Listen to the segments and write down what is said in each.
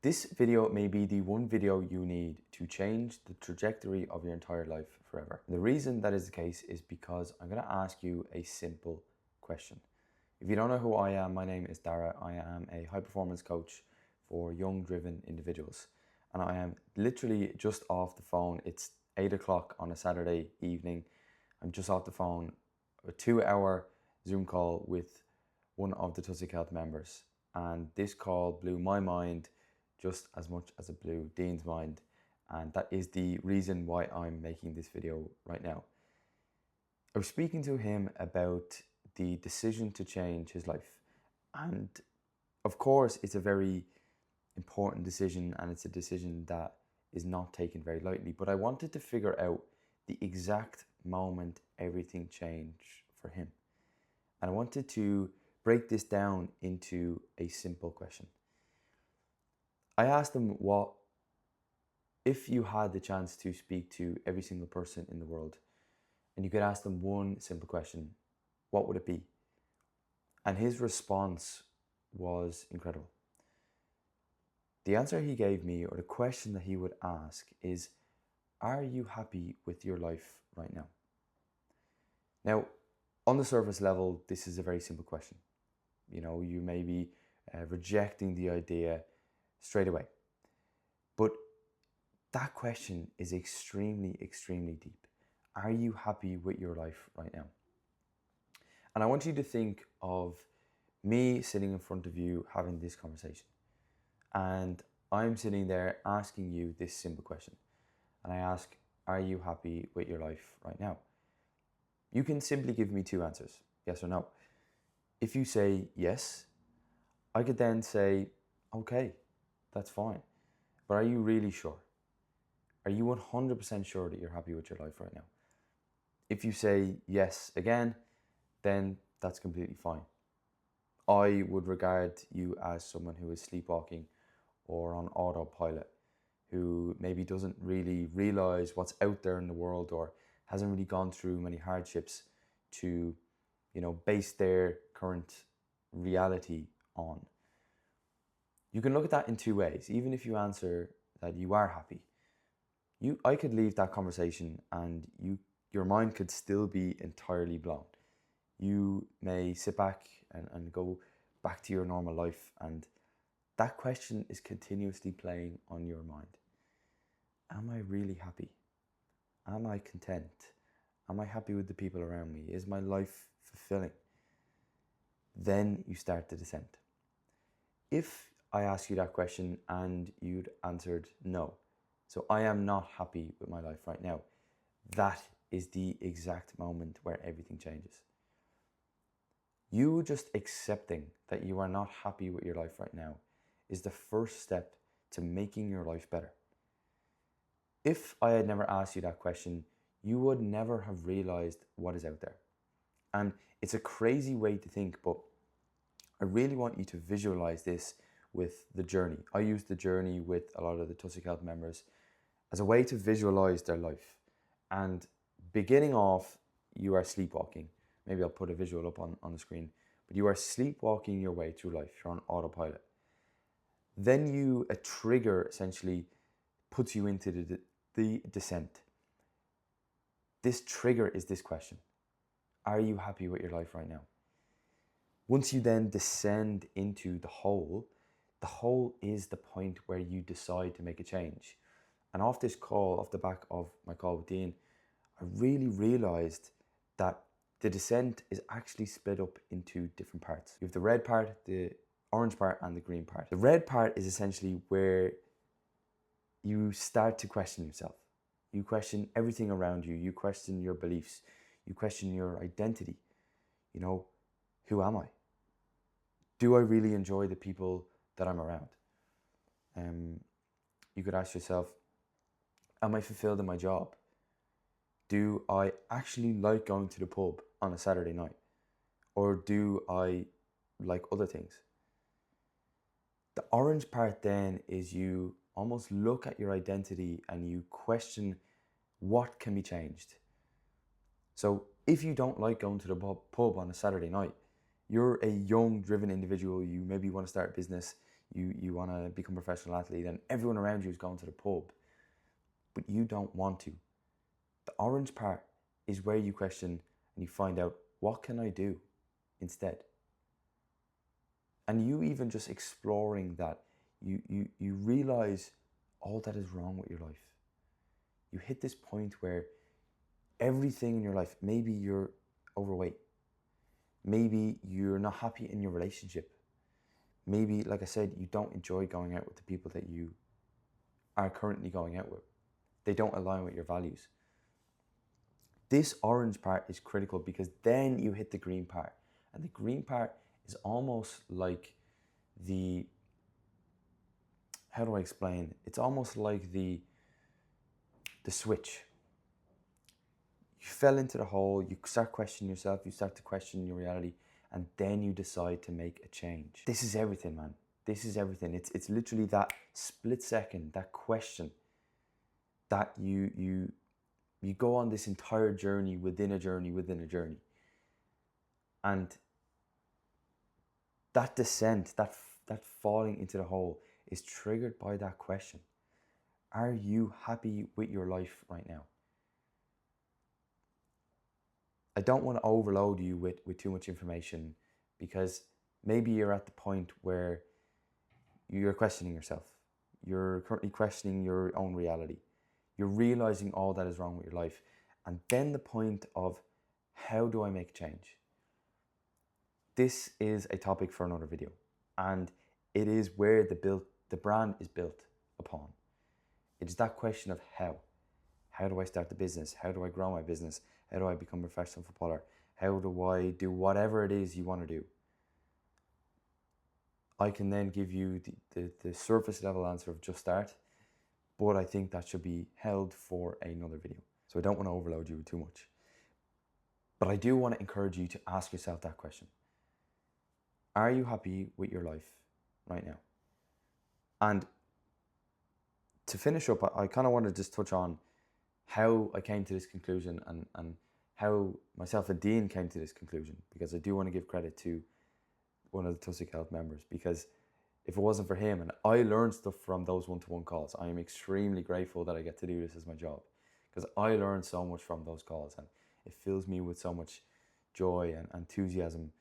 This video may be the one video you need to change the trajectory of your entire life forever. The reason that is the case is because I'm going to ask you a simple question. If you don't know who I am, my name is Dara. I am a high performance coach for young, driven individuals. And I am literally just off the phone. It's 8 o'clock on a Saturday evening. I'm just off the phone, a 2-hour Zoom call with one of the Tussock Health members. And this call blew my mind just as much as it blew Dean's mind. And that is the reason why I'm making this video right now. I was speaking to him about the decision to change his life. And of course, it's a very important decision, and it's a decision that is not taken very lightly. But I wanted to figure out the exact moment everything changed for him. And I wanted to break this down into a simple question. I asked him, what if you had the chance to speak to every single person in the world and you could ask them one simple question, what would it be? And his response was incredible. The answer he gave me, or the question that he would ask, is, are you happy with your life right now? Now, on the surface level, this is a very simple question. You know, you may be rejecting the idea straight away. But that question is extremely, extremely deep. Are you happy with your life right now? And I want you to think of me sitting in front of you having this conversation. And I'm sitting there asking you this simple question. And I ask, are you happy with your life right now? You can simply give me two answers, yes or no. If you say yes, I could then say, okay, that's fine. But are you really sure? Are you 100% sure that you're happy with your life right now? If you say yes again, then that's completely fine. I would regard you as someone who is sleepwalking or on autopilot, who maybe doesn't really realize what's out there in the world or hasn't really gone through many hardships to, base their current reality on. You can look at that in two ways. Even if you answer that you are happy, I could leave that conversation and your mind could still be entirely blown. You may sit back and go back to your normal life, and that question is continuously playing on your mind. Am I really happy? Am I content? Am I happy with the people around me? Is my life fulfilling? Then you start the descent. If I ask you that question and you'd answered no, so I am not happy with my life right now, that is the exact moment where everything changes. You just accepting that you are not happy with your life right now is the first step to making your life better. If I had never asked you that question, you would never have realized what is out there. And it's a crazy way to think, but I really want you to visualize this with the journey. I use the journey with a lot of the Tussock Health members as a way to visualize their life. And beginning off, you are sleepwalking. Maybe I'll put a visual up on the screen, but you are sleepwalking your way through life. You're on autopilot. Then a trigger essentially puts you into the descent. This trigger is this question. Are you happy with your life right now? Once you then descend into the hole is the point where you decide to make a change. And off the back of my call with Dean, I really realized that the descent is actually split up into different parts. You have the red part, the orange part, and the green part. The red part is essentially where you start to question yourself. You question everything around you. You question your beliefs. You question your identity. Who am I? Do I really enjoy the people that I'm around? You could ask yourself, am I fulfilled in my job? Do I actually like going to the pub on a Saturday night? Or do I like other things? The orange part then is you almost look at your identity and you question what can be changed. So if you don't like going to the pub on a Saturday night, you're a young, driven individual, you maybe want to start a business, you want to become a professional athlete and everyone around you is going to the pub, but you don't want to. The orange part is where you question and you find out, what can I do instead? And you even just exploring that, you realize all that is wrong with your life. You hit this point where everything in your life, maybe you're overweight, maybe you're not happy in your relationship, maybe, like I said, you don't enjoy going out with the people that you are currently going out with. They don't align with your values. This orange part is critical because then you hit the green part. And the green part is almost like how do I explain? It's almost like the switch. You fell into the hole, you start questioning yourself, you start to question your reality, and then you decide to make a change. This is everything, man. This is everything. It's literally that split second, that question, that you go on this entire journey within a journey within a journey. And that descent, that falling into the hole is triggered by that question. Are you happy with your life right now? I don't want to overload you with too much information, because maybe you're at the point where you're questioning yourself. You're currently questioning your own reality. You're realizing all that is wrong with your life. And then the point of, how do I make change? This is a topic for another video. And it is where the brand is built upon. It's that question of how. How do I start the business? How do I grow my business? How do I become a professional footballer? How do I do whatever it is you want to do? I can then give you the surface level answer of just start, but I think that should be held for another video. So I don't want to overload you with too much. But I do want to encourage you to ask yourself that question. Are you happy with your life right now? And to finish up, I kind of want to just touch on how I came to this conclusion and how myself and Dean came to this conclusion, because I do want to give credit to one of the Tussock Health members, because if it wasn't for him, and I learned stuff from those one-to-one calls, I am extremely grateful that I get to do this as my job, because I learned so much from those calls, and it fills me with so much joy and enthusiasm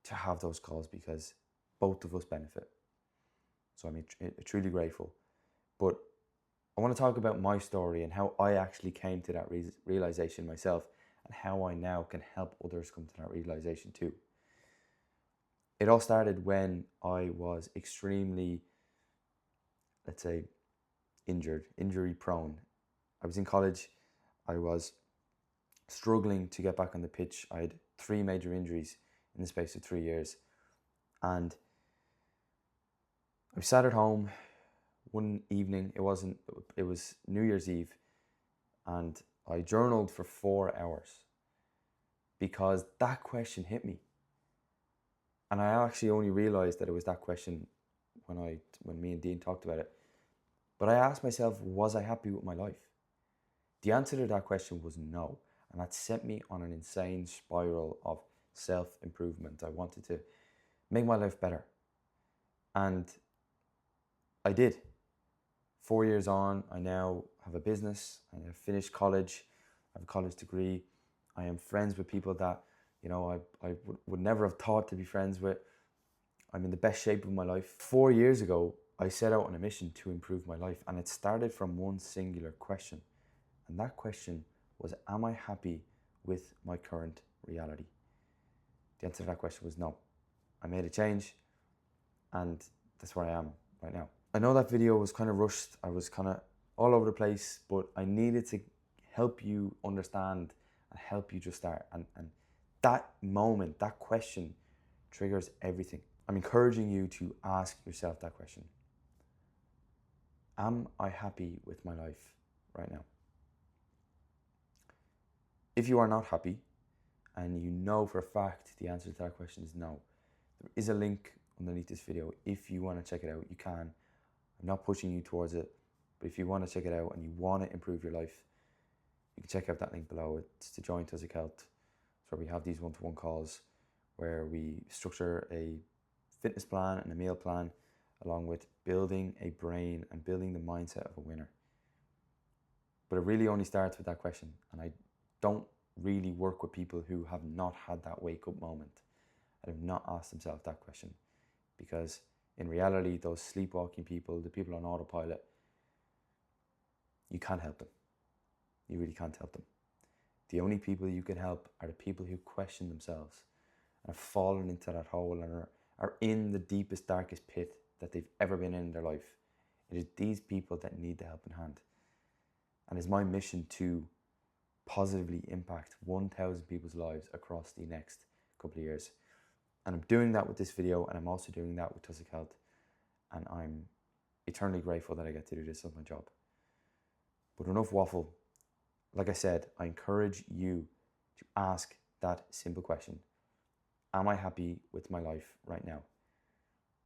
to have those calls, because both of us benefit. So I'm truly grateful. But I want to talk about my story and how I actually came to that realization myself, and how I now can help others come to that realization too. It all started when I was extremely, let's say, injury prone. I was in college. I was struggling to get back on the pitch. I had 3 major injuries in the space of 3 years. And I sat at home one evening. It was New Year's Eve, and I journaled for 4 hours because that question hit me. And I actually only realized that it was that question when me and Dean talked about it. But I asked myself, was I happy with my life? The answer to that question was no. And that sent me on an insane spiral of self-improvement. I wanted to make my life better. And I did. 4 years on, I now have a business. I have finished college. I have a college degree. I am friends with people that, I would never have thought to be friends with. I'm in the best shape of my life. 4 years ago, I set out on a mission to improve my life, and it started from one singular question. And that question was, am I happy with my current reality? The answer to that question was no. I made a change, and that's where I am right now. I know that video was kind of rushed. I was kind of all over the place, but I needed to help you understand and help you just start. And that moment, that question triggers everything. I'm encouraging you to ask yourself that question. Am I happy with my life right now? If you are not happy, and you know for a fact the answer to that question is no, there is a link underneath this video. If you want to check it out, you can. I'm not pushing you towards it, but if you want to check it out and you want to improve your life, you can check out that link below. It's to join Tussock Health. It's where we have these one-to-one calls where we structure a fitness plan and a meal plan, along with building a brain and building the mindset of a winner. But it really only starts with that question. And I don't really work with people who have not had that wake up moment and have not asked themselves that question. Because in reality, those sleepwalking people, the people on autopilot, you can't help them. You really can't help them. The only people you can help are the people who question themselves and have fallen into that hole and are in the deepest, darkest pit that they've ever been in their life. It is these people that need the helping hand. And it's my mission to positively impact 1,000 people's lives across the next couple of years. And I'm doing that with this video, and I'm also doing that with Tussock Health. And I'm eternally grateful that I get to do this as my job. But enough waffle. Like I said, I encourage you to ask that simple question. Am I happy with my life right now?